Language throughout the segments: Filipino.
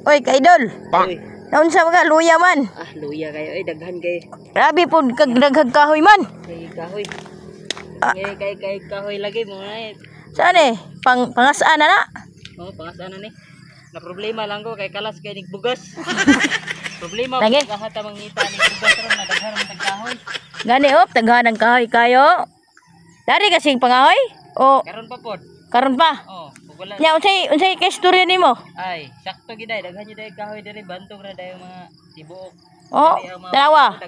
Oy, kaidol. Uy. Naunsa mga luya man. Ah, luya kayo. Ay, daghan kayo. Grabe po kag daghag kahoy man. Kay kahoy. Ah. Kay kahoy lagi mo na eh. Saan eh? Pangasaan na na. Oh, pangasana ni. Na problema lang ko kay kalas kay nigbugas. Problema Lagi. ko lahat ang ngita nigbugas ron na daghan man kahoy. Gani op, taghan ng kahoy kayo. Dari kasing pangahoy? O Karon pa pod. karon pa? Oh, ug wala. Nya unsay kay istorya nimo? Ay, sakto giday daghan jud kahoy diri bantog ra dayo mga tibuok. Oh,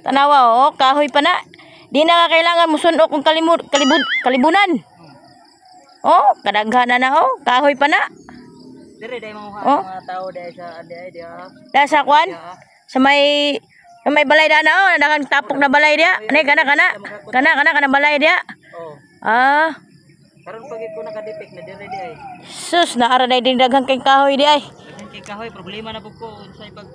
tanawa oh, kahoy pa na. Di na kailangan mo sunok kung kalibunan. Oh, kadaghan na oh, kahoy pa na. Diri dayo Oh. mga tao dayo sa adi ah. Sa kwan? Sa may balay na oh, nadakan tapok na balay dia. Ani kana balay dia. Oh. Ah, Karon pag ko nakadetect na diri di ay. sus naara day din daghang kay kahoy di ay. Daghan kay kahoy problema na pud ko unsay pag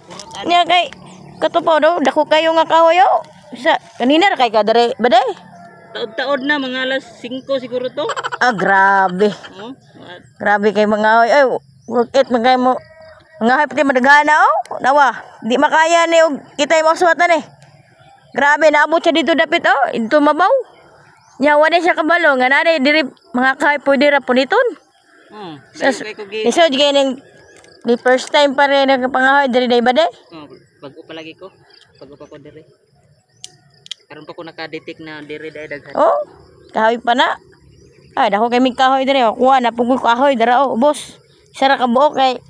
purot ani. Nya kay katupaw do, dako kayo nga kahoy oh. Sa kanina ra kay ka dere baday. Taod-taod na mga alas 5 siguro to. Ah, grabe. Oh. Grabe kay mga hoy. Ay, work it man kay mo. Mga hoy pati madaghana oh. Nawa, di makaya ni og kitay mo suwatan eh. Grabe naabot siya dito dapit oh. Dito mabaw. Nya wala siya kabalo nga nari diri mga kahoy pwede ra puniton. Sas kay ko gi. Iso jigay ning the first time pa rin ang pangahoy diri day baday. Oh, bago pa lagi ko. Bago pa ko diri. Karon pa ko nakadetect na diri day daghan. Oh, kahoy pa na. Ay, dako kay mig kahoy diri oh. Kuha na pugol kahoy dara oh, boss. Sara ka buok kay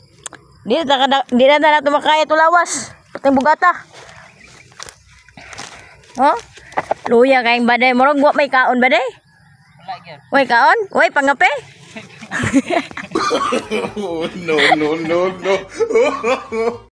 di na nato makaya tulawas. Patay bugata. Oh? Luya kayong baday. Murag wa may kaon baday? Wala gyud. Way kaon? Way pangape? No, no, no, no.